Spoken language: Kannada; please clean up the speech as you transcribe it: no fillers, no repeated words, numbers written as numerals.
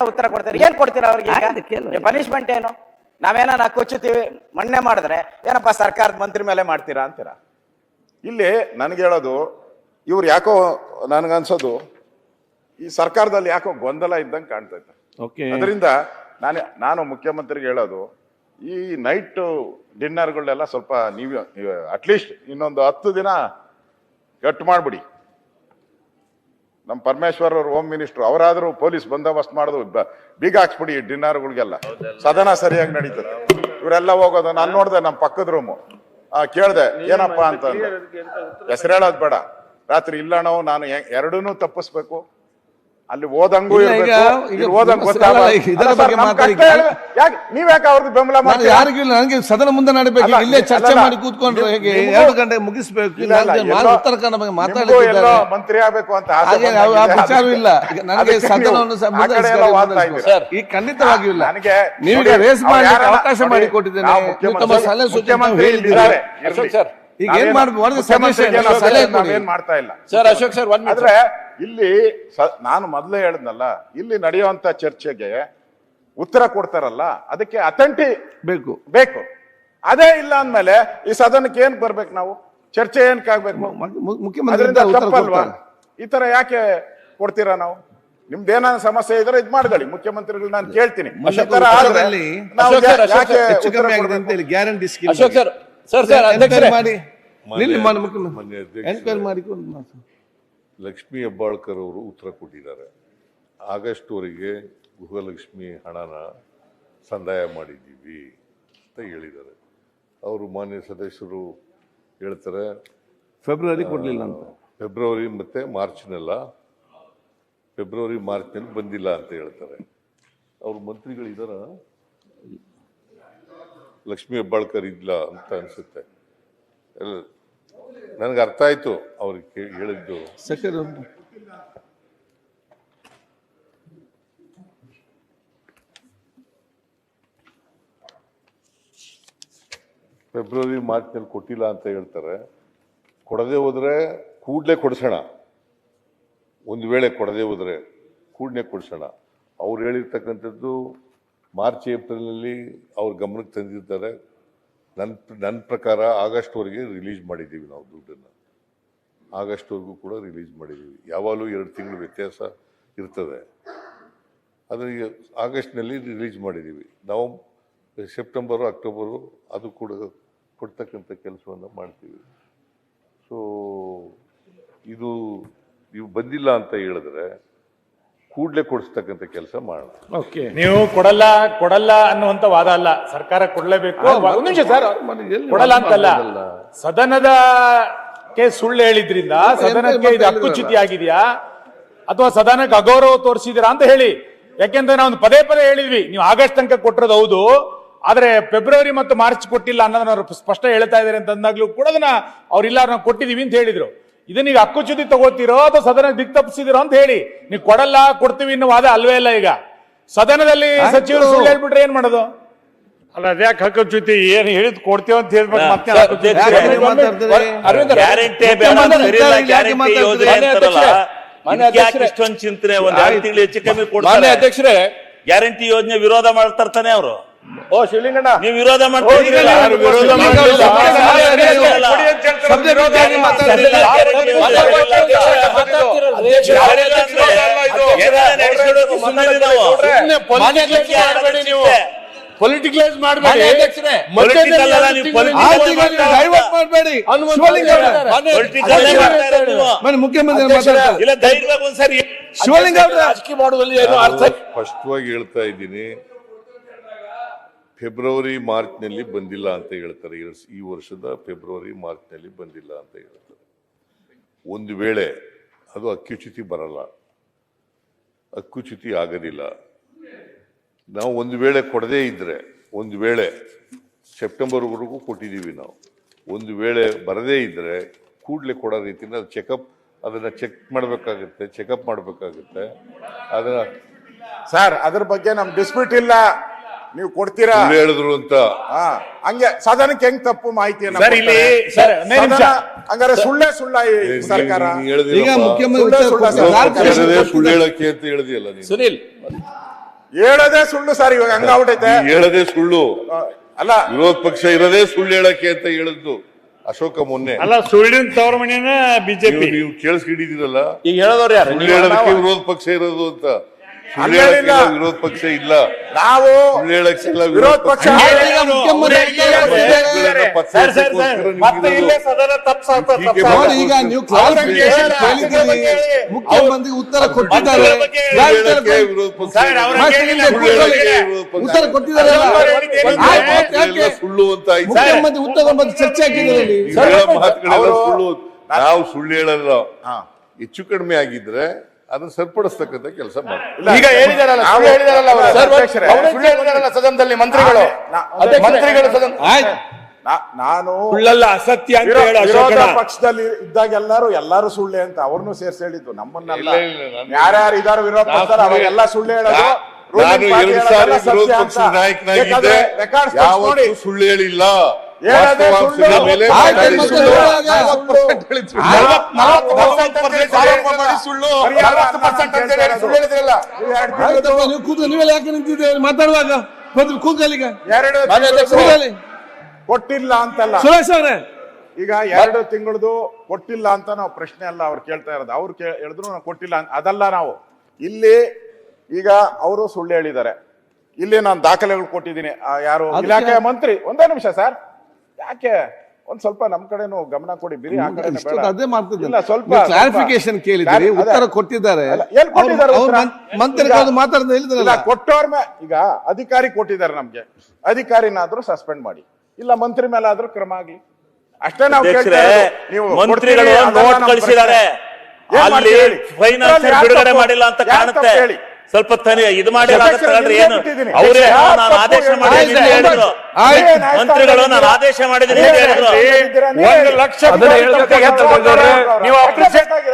ಉತ್ತರ ಕೊಡ್ತಾರೆ. ಏನ್ ಕೊಡ್ತೀರಾ ಅವ್ರಿಗೆ? ಪನಿಷ್ಮೆಂಟ್ ಏನು? ನಾವೇನ ಕೊಚ್ಚುತ್ತೀವಿ ಮಣ್ಣೆ ಮಾಡಿದ್ರೆ ಏನಪ್ಪಾ ಸರ್ಕಾರದ ಮಂತ್ರಿ ಮೇಲೆ ಮಾಡ್ತೀರಾ ಅಂತೀರಾ? ಇಲ್ಲಿ ನನಗೆ ಹೇಳೋದು, ಇವ್ರು ಯಾಕೋ ನನ್ಗನ್ಸೋದು ಈ ಸರ್ಕಾರದಲ್ಲಿ ಯಾಕೋ ಗೊಂದಲ ಇದ್ದಂಗೆ ಕಾಣ್ತೈತೆ. ಅದರಿಂದ ನಾನು ಮುಖ್ಯಮಂತ್ರಿಗೆ ಹೇಳೋದು, ಈ ನೈಟ್ ಡಿನ್ನರ್ಗಳನ್ನೆಲ್ಲ ಸ್ವಲ್ಪ ನೀವು ಅಟ್ಲೀಸ್ಟ್ ಇನ್ನೊಂದು 10 ದಿನ ಕಟ್ ಮಾಡ್ಬಿಡಿ. ನಮ್ಮ ಪರಮೇಶ್ವರ್ ಅವರು ಹೋಮ್ ಮಿನಿಸ್ಟರ್, ಅವರಾದ್ರೂ ಪೊಲೀಸ್ ಬಂದೋಬಸ್ತ್ ಮಾಡೋದು ಬೀಗ ಹಾಕ್ಸ್ಬಿಡಿ ಡಿನ್ನರ್ಗಳಿಗೆಲ್ಲ. ಸದನ ಸರಿಯಾಗಿ ನಡೀತದೆ. ಇವರೆಲ್ಲ ಹೋಗೋದು ನಾನು ನೋಡ್ದೆ, ನಮ್ಮ ಪಕ್ಕದ ರೂಮು ಕೇಳ್ದೆ ಏನಪ್ಪಾ ಅಂತ. ಹೆಸರು ಹೇಳೋದು ಬೇಡ. ರಾತ್ರಿ ಇಲ್ಲ ನಾನು ಎರಡನ್ನೂ ತಪ್ಪಿಸ್ಬೇಕು, ಅಲ್ಲಿ ಓದಂಗೂ ನೀವ್ಯಾಕೆ ಅವ್ರಿಗೆ ಬೆಂಬಲ ಮಾಡಿ? ಯಾರಿಗಿಲ್ಲ, ನನಗೆ ಸದನ ಮುಂದೆ ನಡಬೇಕು, ಇಲ್ಲೇ ಚರ್ಚೆ ಮಾಡಿ ಕೂತ್ಕೊಂಡ್ರೆ ಹೇಗೆ? 2 ಗಂಟೆ ಮುಗಿಸ್ಬೇಕು. ಉತ್ತರ ಕನ್ನಡ ಬಗ್ಗೆ ಮಾತಾಡಿದ್ರೆ ಮಂತ್ರಿ ಆಗ್ಬೇಕು ಅಂತ ವಿಚಾರ ಇಲ್ಲ. ನನಗೆ ಸದನವನ್ನು ಈ ಖಂಡಿತವಾಗಿಯೂ ಇಲ್ಲ. ನೀವೀಗ ರೇಸ್ ಮಾಡಿ ಅವಕಾಶ ಮಾಡಿ ಕೊಟ್ಟಿದ್ದೇನೆ. ತಮ್ಮ ಸಲಹೆ ಸೂಚನೆ ಈಗ ಏನ್ ಮಾಡ್ಬೋದು ಏನ್ ಮಾಡ್ತಾ ಇಲ್ಲ ಸರ್. ಅಶೋಕ್ ಸರ್, ಆದ್ರೆ ಇಲ್ಲಿ ನಾನು ಮೊದಲೇ ಹೇಳಿದ್ನಲ್ಲ, ಇಲ್ಲಿ ನಡೆಯುವಂತ ಚರ್ಚೆಗೆ ಉತ್ತರ ಕೊಡ್ತಾರಲ್ಲ, ಅದಕ್ಕೆ ಅಥೆಂಟಿ ಬೇಕು. ಅದೇ ಇಲ್ಲ ಅಂದ್ಮೇಲೆ ಈ ಸದನಕ್ಕೆ ಏನ್ ಬರ್ಬೇಕು? ನಾವು ಚರ್ಚೆ ಏನಕ್ಕಾಗ್ಬೇಕು? ತಪ್ಪಲ್ವಾ? ಈ ತರ ಯಾಕೆ ಕೊಡ್ತೀರಾ? ನಾವು ನಿಮ್ದೇನ ಸಮಸ್ಯೆ ಇದ್ರೆ ಇದ್ ಮಾಡ್ಕೊಳ್ಳಿ, ಮುಖ್ಯಮಂತ್ರಿಗಳು ನಾನು ಕೇಳ್ತೀನಿ. ಗ್ಯಾರಂಟಿ ಲಕ್ಷ್ಮೀ ಹೆಬ್ಬಾಳ್ಕರ್ ಅವರು ಉತ್ತರ ಕೊಟ್ಟಿದ್ದಾರೆ. ಆಗಸ್ಟ್ ವರೆಗೆ ಗೃಹಲಕ್ಷ್ಮಿ ಹಣನ ಸಂದಾಯ ಮಾಡಿದ್ದೀವಿ ಅಂತ ಹೇಳಿದ್ದಾರೆ. ಅವರು ಮಾನ್ಯ ಸದಸ್ಯರು ಹೇಳ್ತಾರೆ ಫೆಬ್ರವರಿ ಕೊಡ್ಲಿಲ್ಲ ಅಂತ. ಫೆಬ್ರವರಿ ಮತ್ತೆ ಮಾರ್ಚ್ನಲ್ಲಿ ಬಂದಿಲ್ಲ ಅಂತ ಹೇಳ್ತಾರೆ. ಅವ್ರ ಮಂತ್ರಿಗಳಿದಾರ? ಲಕ್ಷ್ಮೀ ಹೆಬ್ಬಾಳ್ಕರ್ ಇಲ್ಲ ಅಂತ ಅನ್ಸುತ್ತೆ. ನನಗೆ ಅರ್ಥ ಆಯ್ತು ಅವ್ರಿಗೆ ಹೇಳಿದ್ದು. ಫೆಬ್ರವರಿ ಮಾರ್ಚ್ನಲ್ಲಿ ಕೊಟ್ಟಿಲ್ಲ ಅಂತ ಹೇಳ್ತಾರೆ. ಕೊಡದೆ ಹೋದ್ರೆ ಕೂಡಲೇ ಕೊಡಿಸೋಣ. ಒಂದು ವೇಳೆ ಕೊಡದೆ ಹೋದ್ರೆ ಕೂಡಲೇ ಕೊಡಿಸೋಣ. ಅವ್ರು ಹೇಳಿರ್ತಕ್ಕಂಥದ್ದು ಮಾರ್ಚ್ ಏಪ್ರಿಲ್ನಲ್ಲಿ ಅವ್ರ ಗಮನಕ್ಕೆ ತಂದಿರ್ತಾರೆ. ನನ್ನ ಪ್ರಕಾರ ಆಗಸ್ಟ್ವರೆಗೆ ರಿಲೀಸ್ ಮಾಡಿದ್ದೀವಿ ನಾವು ದುಡ್ಡನ್ನು. ಆಗಸ್ಟ್ವರೆಗೂ ಕೂಡ ರಿಲೀಸ್ ಮಾಡಿದ್ದೀವಿ. ಯಾವಾಗಲೂ 2 ತಿಂಗಳು ವ್ಯತ್ಯಾಸ ಇರ್ತದೆ. ಅದನ್ನು ಆಗಸ್ಟ್ನಲ್ಲಿ ರಿಲೀಸ್ ಮಾಡಿದ್ದೀವಿ. ನಾವು ಸೆಪ್ಟೆಂಬರು ಅಕ್ಟೋಬರು ಅದು ಕೂಡ ಕೊಡ್ತಕ್ಕಂಥ ಕೆಲಸವನ್ನು ಮಾಡ್ತೀವಿ. ಸೊ ಇದು ನೀವು ಬಂದಿಲ್ಲ ಅಂತ ಹೇಳಿದ್ರೆ ಕೂಡಲೇ ಕೊಡಿಸ್ತಕ್ಕಂಥ ಕೆಲಸ ಮಾಡೋಣ. ನೀವು ಕೊಡಲ್ಲ ಅನ್ನುವಂತ ವಾದ ಅಲ್ಲ. ಸರ್ಕಾರ ಕೊಡಲೇಬೇಕು. ಒಂದು ನಿಮಿಷ ಸರ್, ಕೊಡಲ್ಲ ಅಂತಲ್ಲ, ಸದನದಕ್ಕೆ ಸುಳ್ಳು ಹೇಳಿದ್ರಿಂದ ಸದನಕ್ಕೆ ಇದು ಹಕ್ಕುಚ್ಯುತಿ ಆಗಿದೆಯಾ ಅಥವಾ ಸದನಕ್ಕೆ ಅಗೌರವ ತೋರಿಸಿದಿರಾ ಅಂತ ಹೇಳಿ. ಯಾಕೆಂದ್ರೆ ನಾವು ಪದೇ ಹೇಳಿದ್ವಿ, ನೀವು ಆಗಸ್ಟ್ ತನಕ ಕೊಟ್ಟಿರೋದು ಹೌದು, ಆದ್ರೆ ಫೆಬ್ರವರಿ ಮತ್ತು ಮಾರ್ಚ್ ಕೊಟ್ಟಿಲ್ಲ ಅನ್ನೋದನ್ನ ಅವ್ರು ಸ್ಪಷ್ಟ ಹೇಳ್ತಾ ಇದಾರೆ ಅಂತ ಅಂದಾಗ್ಲೂ ಕೂಡ ಅದನ್ನ ಅವ್ರಿಲ್ಲ ನಾವು ಕೊಟ್ಟಿದೀವಿ ಅಂತ ಹೇಳಿದ್ರು. ಇದನ್ನೀಗ ಹಕ್ಕುಚ್ಯುತಿ ತಗೋತೀರೋ ಅಥವಾ ಸದನ ದಿಕ್ ತಪ್ಪಿಸಿದಿರೋ ಅಂತ ಹೇಳಿ. ನೀವು ಕೊಡ್ತೀವಿ ಅನ್ನೋ ವಾದ ಅಲ್ವೇ ಇಲ್ಲ. ಈಗ ಸದನದಲ್ಲಿ ಸಚಿವರು ಸುಳ್ಳು ಹೇಳ್ಬಿಟ್ರೆ ಏನ್ ಮಾಡೋದು? ಅಲ್ಲ, ಅದ್ಯಾಕೆ ಹಕ್ಕುಚ್ಯುತಿ? ಏನ್ ಹೇಳಿದ್ ಕೊಡ್ತೇವೆ ಅಂತ ಹೇಳ್ಬೇಕು. ಮತ್ತೆ ಇಷ್ಟೊಂದು ಚಿಂತನೆ ಒಂದ್ 2 ತಿಂಗಳು ಹೆಚ್ಚು ಕಮ್ಮಿ ಕೊಡ್ತಾರೆ. ಅಧ್ಯಕ್ಷರೇ, ಗ್ಯಾರಂಟಿ ಯೋಜನೆ ವಿರೋಧ ಮಾಡ್ತಾರ್ತಾನೆ ಅವರು. ಶಿವಲಿಂಗಣ್ಣ, ನೀವು ವಿರೋಧ ಮಾಡ್ತೀರಿ. ಪೊಲಿಟಿಕಲೈಸ್ ಮಾಡಬೇಡಿ. ರಾಜಕೀಯ ಮಾಡುವಲ್ಲಿ ಏನು ಅರ್ಥ? ಸ್ಪಷ್ಟವಾಗಿ ಹೇಳ್ತಾ ಇದ್ದೀನಿ, ಫೆಬ್ರವರಿ ಮಾರ್ಚ್ನಲ್ಲಿ ಬಂದಿಲ್ಲ ಅಂತ ಹೇಳ್ತಾರೆ. ಈ ವರ್ಷದ ಫೆಬ್ರವರಿ ಮಾರ್ಚ್ನಲ್ಲಿ ಬಂದಿಲ್ಲ ಅಂತ ಹೇಳ್ತಾರೆ. ಒಂದು ವೇಳೆ ಅದು ಹಕ್ಕುಚ್ಯುತಿ ಬರಲ್ಲ, ಹಕ್ಕುಚ್ಯುತಿ ಆಗೋದಿಲ್ಲ. ನಾವು ಒಂದು ವೇಳೆ ಕೊಡದೇ ಇದ್ರೆ, ಒಂದು ವೇಳೆ ಸೆಪ್ಟೆಂಬರ್ವರೆಗೂ ಕೊಟ್ಟಿದ್ದೀವಿ ನಾವು, ಒಂದು ವೇಳೆ ಬರದೇ ಇದ್ರೆ ಕೂಡಲೇ ಕೊಡೋ ರೀತಿಯಿಂದ ಅದನ್ನ ಚೆಕ್ ಮಾಡಬೇಕಾಗುತ್ತೆ, ಚೆಕಪ್ ಮಾಡಬೇಕಾಗುತ್ತೆ. ಅದನ್ನ ಸರ್, ಅದ್ರ ಬಗ್ಗೆ ನಮ್ ಡಿಸ್ಪ್ಯೂಟ್ ಇಲ್ಲ. ನೀವು ಕೊಡ್ತೀರಾ ಹೇಳಿದ್ರು ಅಂತ ಹಂಗೆ ಸದನಕ್ಕೆ ಹೆಂಗ್ ತಪ್ಪು ಮಾಹಿತಿ ಹಂಗಾರೆ ಸುಳ್ಳ ಸರ್ಕಾರ ಈಗ ಮುಖ್ಯಮಂತ್ರಿ ಸುಳ್ಳು ಹೇಳಕ್ಕೆ ಅಂತ ಹೇಳಿದೆಯಲ್ಲ ಸುನಿಲ್, ಹೇಳೋದೇ ಸುಳ್ಳು ಸರ್, ಇವಾಗ ಹಂಗಾಗ್ಬಿಟ್ಟೈತೆ. ಈ ಹೇಳದೆ ಸುಳ್ಳು, ಅಲ್ಲ ವಿರೋಧ ಪಕ್ಷ ಇರೋದೇ ಸುಳ್ಳು ಹೇಳಕ್ಕೆ ಅಂತ ಹೇಳಿದ್ದು ಅಶೋಕ ಮೊನ್ನೆ. ಅಲ್ಲ ಸುಳ್ಳಿನ ತವರ ಮನೆನ ಬಿಜೆಪಿ. ನೀವು ಕೇಳಿಸ್ಕೊಂಡಿದ್ದೀರಲ್ಲ, ಈಗ ಹೇಳೋದವ್ರು ಯಾರು? ಸುಳ್ಳು ಹೇಳಕ್ಕೆ ವಿರೋಧ ಪಕ್ಷ ಇರೋದು ಅಂತ. ಸುಳ್ಳು ಹೇಳಕ್ಕೆ ವಿರೋಧ ಪಕ್ಷ ಇಲ್ಲ, ನಾವು ಸುಳ್ಳು ಹೇಳಕ್ಕೆ ವಿರೋಧ ಪಕ್ಷ ಮತ್ತೆ ಇಲ್ಲೇ ಸದನ ನೋಡಿ, ಈಗ ನೀವು ಕ್ಲಾರಿಫಿಕೇಶನ್ ಕೇಳಿದ್ದೀರಿ, ಮುಖ್ಯಮಂತ್ರಿ ಉತ್ತರ ಕೊಟ್ಟಿದ್ದಾರೆ, ಉತ್ತರ ಕೊಟ್ಟಿದ್ದಾರೆ, ಸುಳ್ಳು ಅಂತ ಆಯ್ತು. ಮುಖ್ಯಮಂತ್ರಿ ಉತ್ತರ ಬಂದು ಚರ್ಚೆ ಹಾಕಿದ್ದಾರೆ. ಮಾತುಗಳೆಲ್ಲ ಸುಳ್ಳು. ನಾವು ಸುಳ್ಳು ಹೇಳಲ್ಲ, ಹೆಚ್ಚು ಕಡಿಮೆ ಆಗಿದ್ರೆ ಅದನ್ನ ಸರಿಪಡಿಸ್ತಕ್ಕಂಥ ಕೆಲಸ ಮಾಡ್ತೀವಿ. ಈಗ ಹೇಳಿದಾರಲ್ಲ ಸದನದಲ್ಲಿ ಮಂತ್ರಿಗಳು ನಾನು ಸುಳ್ಳಲ್ಲ ಅಸತ್ಯ ಅಂತ ಹೇಳಿ ವಿರೋಧ ಪಕ್ಷದಲ್ಲಿ ಇದ್ದಾಗೆಲ್ಲರೂ ಎಲ್ಲಾರು ಸುಳ್ಳೆ ಅಂತ ಅವ್ರನ್ನೂ ಸೇರ್ಸಿ ಹೇಳಿದ್ದು, ನಮ್ಮನ್ನೆಲ್ಲ ಯಾರ್ಯಾರು ಇದಾರು ವಿರೋಧ ಪಕ್ಷದಲ್ಲಿ ಅವಾಗೆಲ್ಲ ಸುಳ್ಳು ಹೇಳೋದು. ನಾನು 2 ಸಾರಿ ವಿರೋಧ ಪಕ್ಷದ ನಾಯಕನಾಗಿದ್ದೆ, ಯಾವತ್ತೂ ಸುಳ್ಳು ಹೇಳಿಲ್ಲ. ವಾಸ್ತವಾಂಶದ ಮೇಲೆ ನೀವು ಕೂತು ನೀವೆಲ್ಲ ಯಾಕೆ ನಿಂತಿದ್ದೀರಿ ಮಾತಾಡುವಾಗ? ಕೂಗಲಿಗ ಕೊಟ್ಟಿಲ್ಲ ಅಂತಲ್ಲ ಸುರೇಶ್ ಅವರೇ, ಈಗ 2 ತಿಂಗಳದು ಕೊಟ್ಟಿಲ್ಲ ಅಂತ ನಾವು ಪ್ರಶ್ನೆ ಅಲ್ಲ ಅವ್ರು ಕೇಳ್ತಾ ಇರೋದು. ಅವ್ರು ಹೇಳಿದ್ರು ನಾವು ಕೊಟ್ಟಿಲ್ಲ ಅದಲ್ಲ. ನಾವು ಇಲ್ಲಿ ಈಗ ಅವರು ಸುಳ್ಳು ಹೇಳಿದ್ದಾರೆ, ಇಲ್ಲಿ ನಾನು ದಾಖಲೆಗಳು ಕೊಟ್ಟಿದ್ದೀನಿ. ಯಾರು ಇಲಾಖೆಯ ಮಂತ್ರಿ, ಒಂದೇ ನಿಮಿಷ ಸರ್, ಯಾಕೆ ಒಂದ್ ಸ್ವಲ್ಪ ನಮ್ ಕಡೆನೂ ಗಮನ ಕೊಡಿ, ಬಿರಿ ಆ ಕಡೆ ಅದೇ ಮಾಡ್ತಿದ್ದೆ. ಸ್ವಲ್ಪ ಕ್ಲಾರಿಫಿಕೇಶನ್ ಕೇಳಿದ್ರಿ, ಉತ್ತರ ಕೊಟ್ಟಿದ್ದಾರೆ. ಮಂತ್ರಿಗಳು ಮಾತಾಡ್ತಾ ಹೇಳಿದ್ರಲ್ಲ, ಕೊಟ್ಟವ್ರ ಈಗ ಅಧಿಕಾರಿ ಕೊಟ್ಟಿದ್ದಾರೆ, ನಮ್ಗೆ ಅಧಿಕಾರಿನಾದ್ರೂ ಸಸ್ಪೆಂಡ್ ಮಾಡಿ, ಇಲ್ಲ ಮಂತ್ರಿ ಮೇಲೆ ಆದ್ರೂ ಕ್ರಮ ಆಗ್ಲಿ, ಅಷ್ಟೇ ನಾವು ಕೇಳ್ತಾ ಇರೋದು. ನೀವು ಮಂತ್ರಿಗಳು ನೋಟ್ ಕಳಿಸಿದ್ದಾರೆ, ಅಲ್ಲಿ ಫೈನಾನ್ಸ್ ಬಿಡುಗಡೆ ಮಾಡಿಲ್ಲ ಅಂತ ಕಾಣುತ್ತೆ. ಸ್ವಲ್ಪ ಇದು ಮಾಡಿ ಏನು ಅವರೇ ನಾನು ಆದೇಶ ಮಾಡಿದ್ದೀನಿ ಹೇಳಿದ್ರು, ಮಂತ್ರಿಗಳು ನಾನು ಆದೇಶ ಮಾಡಿದ್ದೀನಿ ಹೇಳಿದ್ರು. 1 ಲಕ್ಷ